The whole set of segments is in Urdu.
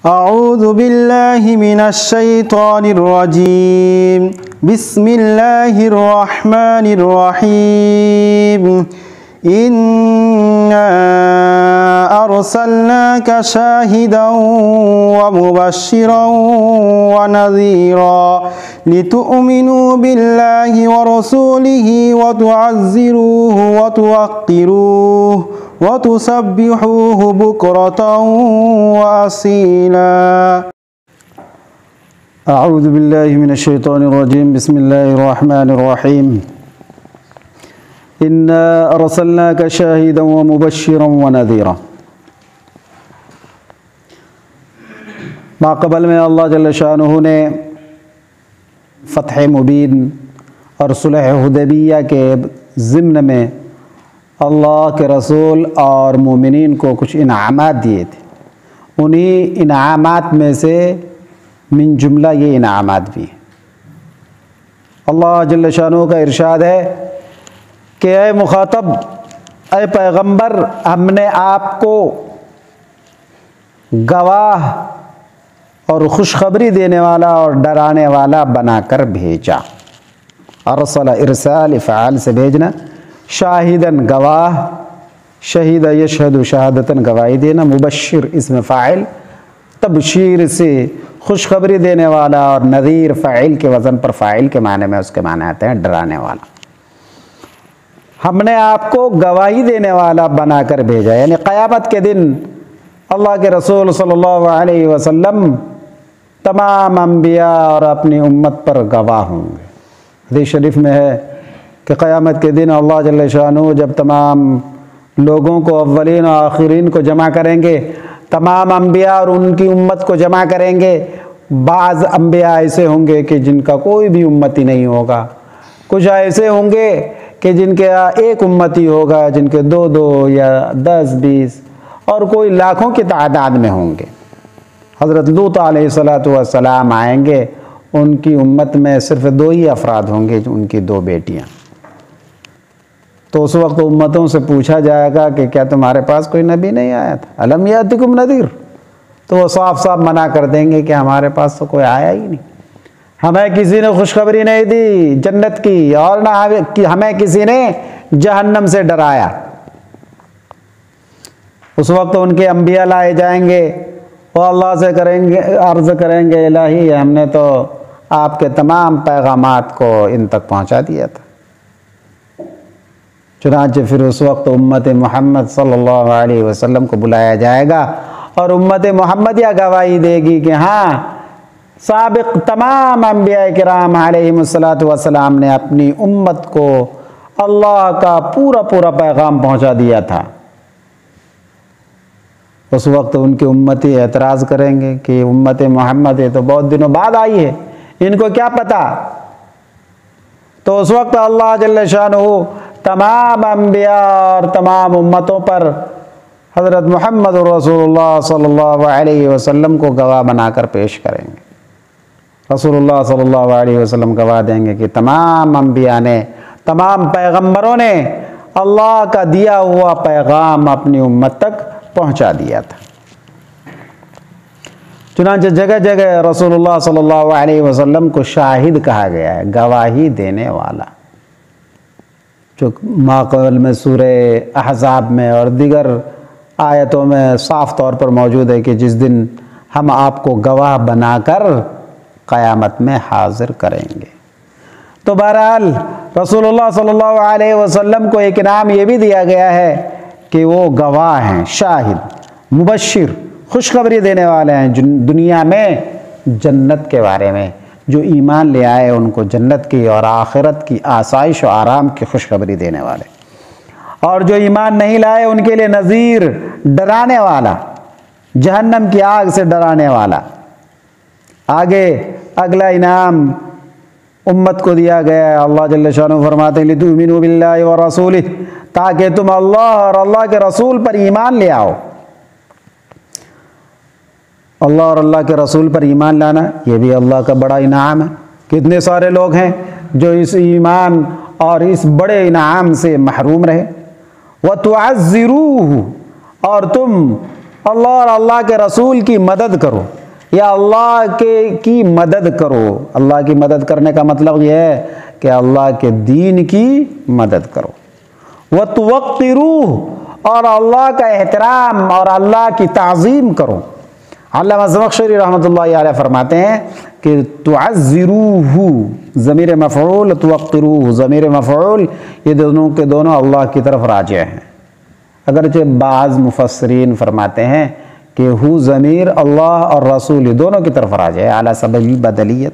أعوذ بالله من الشيطان الرجيم بسم الله الرحمن الرحيم إنا أرسلناك شاهدا ومبشرا ونذيرا لتؤمنوا بالله ورسوله وتعزروه وتوقروه وتسبحوه بكرة وأصيلا أعوذ بالله من الشيطان الرجيم بسم الله الرحمن الرحيم إنا أرسلناك شاهدا ومبشرا ونذيرا ماقبل میں اللہ جل شانہ نے فتح مبین اور صلح حدیبیہ کے ضمن میں اللہ کے رسول اور مومنین کو کچھ انعامات دیے تھے. انہی انعامات میں سے من جملہ یہ انعامات بھی ہیں. اللہ جل شانہ کا ارشاد ہے کہ اے مخاطب، اے پیغمبر، ہم نے آپ کو گواہ اور خوشخبری دینے والا اور ڈرانے والا بنا کر بھیجا. ارسل ارسال افعال سے بھیجنا، شاہدن گواہ، شہید یشہد شہادتن گواہی دینا، مبشر اسم فاعل، تبشیر سے خوشخبری دینے والا، اور نذیر فاعل کے وزن پر فاعل کے معنی میں اس کے معنی آتے ہیں ڈرانے والا. ہم نے آپ کو گواہی دینے والا بنا کر بھیجا، یعنی قیامت کے دن اللہ کے رسول صلی اللہ علیہ وسلم تمام انبیاء اور اپنی امت پر گواہ ہوں گے. حدیث شریف میں ہے کہ قیامت کے دن اللہ جل شانہ جب تمام لوگوں کو، اولین و آخرین کو جمع کریں گے، تمام انبیاء اور ان کی امت کو جمع کریں گے. بعض انبیاء ایسے ہوں گے کہ جن کا کوئی بھی امتی نہیں ہوگا، کچھ ایسے ہوں گے کہ جن کے ایک امتی ہوگا، جن کے 2 یا 10 20 اور کوئی لاکھوں کی تعداد میں ہوں گے. حضرت لوط علیہ السلام آئیں گے، ان کی امت میں صرف 2 ہی افراد ہوں گے، ان کی 2 بیٹیاں. تو اس وقت امتوں سے پوچھا جائے گا کہ کیا تمہارے پاس کوئی نبی نہیں آیا تھا؟ الم یاتکم نذیر؟ تو وہ صاف صاف منع کر دیں گے کہ ہمارے پاس تو کوئی آیا ہی نہیں، ہمیں کسی نے خوشخبری نہیں دی جنت کی، اور نہ ہمیں کسی نے جہنم سے ڈرایا. اس وقت ان کے انبیاء لائے جائیں گے، وہ اللہ سے عرض کریں گے الہی ہم نے تو آپ کے تمام پیغامات کو ان تک پہنچا دیا تھا. چنانچہ پھر اس وقت امت محمد صلی اللہ علیہ وسلم کو بلایا جائے گا، اور امت محمدیہ گواہی دے گی کہ ہاں، سابق تمام انبیاء کرام علیہم السلام نے اپنی امت کو اللہ کا پورا پیغام پہنچا دیا تھا. اس وقت ان کے امتی اعتراض کریں گے کہ امت محمد تو بہت دنوں بعد آئی ہے، ان کو کیا پتہ؟ تو اس وقت اللہ جل شانہ تمام انبیاء اور تمام امتوں پر حضرت محمد رسول اللہ صلی اللہ علیہ وسلم کو گواہ بنا کر پیش کریں گے. رسول اللہ صلی اللہ علیہ وسلم گواہ دیں گے کہ تمام انبیاء نے، تمام پیغمبروں نے اللہ کا دیا ہوا پیغام اپنی امت تک پہنچا دیا تھا. چنانچہ جگہ جگہ رسول اللہ صلی اللہ علیہ وسلم کو شاہد کہا گیا ہے، گواہی دینے والا، جو ماقبل میں سورہ احزاب میں اور دیگر آیتوں میں صاف طور پر موجود ہے کہ جس دن ہم آپ کو گواہ بنا کر قیامت میں حاضر کریں گے. تو بہرحال رسول اللہ صلی اللہ علیہ وسلم کو ایک انعام یہ بھی دیا گیا ہے کہ وہ گواہ ہیں، شاہد، مبشر، خوشخبری دینے والے ہیں دنیا میں جنت کے بارے میں. جو ایمان لے آئے ان کو جنت کی اور آخرت کی آسائش و آرام کی خوشخبری دینے والے، اور جو ایمان نہیں لائے ان کے لیے نذیر، ڈرانے والا، جہنم کی آگ سے ڈرانے والا. آگے اگلا انعام امت کو دیا گیا ہے. اللہ جل شانہ فرماتے ہیں لِتُؤْمِنُوا بِاللَّهِ وَرَسُولِهِ، تاکہ تم اللہ اور اللہ کے رسول پر ایمان لے آؤ. اللہ اور اللہ کے رسول پر ایمان لانا یہ بھی اللہ کا بڑا انعام ہے. کتنے سارے لوگ ہیں جو اس ایمان اور اس بڑے انعام سے محروم رہے. وَتُعَزِّرُوهُ، اور تم اللہ اور اللہ کے رسول کی مدد کرو یا اللہ کی مدد کرو۔ اللہ کی مدد کرنے کا مطلب یہ ہے کہ اللہ کے دین کی مدد کرو۔ وَتُوَقِّرُوهُ، اور اللہ کا احترام اور اللہ کی تعظیم کرو۔ علامہ زمخشری رحمۃ اللہ علیہ فرماتے ہیں کہ تعزروہ ضمیر مفعول، توقروہ ضمیر مفعول، یہ دونوں کے دونوں اللہ کی طرف راجع ہیں۔ اگرچہ بعض مفسرین فرماتے ہیں کہ ہو ضمیر اللہ اور رسول دونوں کی طرف راجع ہے علی سبیل البدلیت،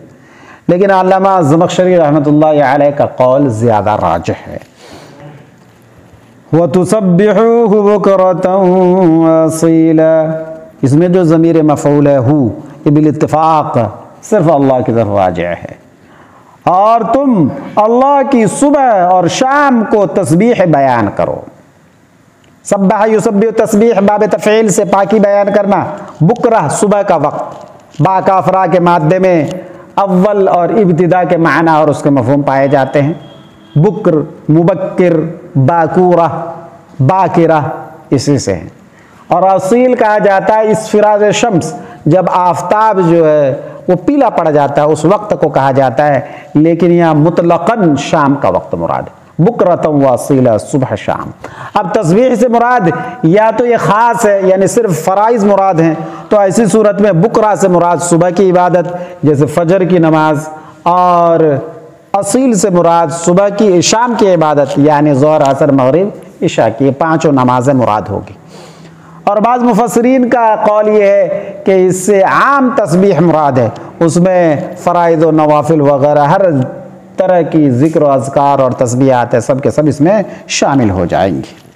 لیکن علامہ زمخشری رحمۃ اللہ علیہ کا قول زیادہ راجح ہے۔ وَتُسَبِّحُوهُ بُكْرَةً وَأَصِيلًا، اس میں جو ضمیر مفعول ہے ہو، یہ بالاتفاق صرف اللہ کی طرف راجع ہے۔ اور تم اللہ کی صبح اور شام کو تسبیح بیان کرو۔ سبح یسبح تسبیح باب تفعیل سے پاکی بیان کرنا، بکرہ صبح کا وقت، با کافرہ کے مادے میں اول اور ابتدا کے معنی اور اس کے مفہوم پائے جاتے ہیں۔ بکر، مبکر، باکورہ، باکرہ اسی سے ہیں۔ اور اصیل کہا جاتا ہے اسفراز شمس، جب آفتاب جو ہے وہ پیلا پڑ جاتا ہے اس وقت کو کہا جاتا ہے، لیکن یہاں مطلقاً شام کا وقت مراد ہے۔ بکرۃ واصیلا، صبح شام۔ اب تسبیح سے مراد یا تو یہ خاص ہے یعنی صرف فرائض مراد ہیں، تو ایسی صورت میں بکرہ سے مراد صبح کی عبادت جیسے فجر کی نماز، اور اصیل سے مراد صبح کی شام کی عبادت یعنی ظہر، عصر، مغرب، عشاء کی، یہ پانچوں نمازیں مراد ہوگی۔ اور بعض مفسرین کا قول یہ ہے کہ اس سے عام تسبیح مراد ہے، اس میں فرائض و نوافل وغیرہ ہر طرح کی ذکر و اذکار اور تسبیحات سب کے سب اس میں شامل ہو جائیں گی۔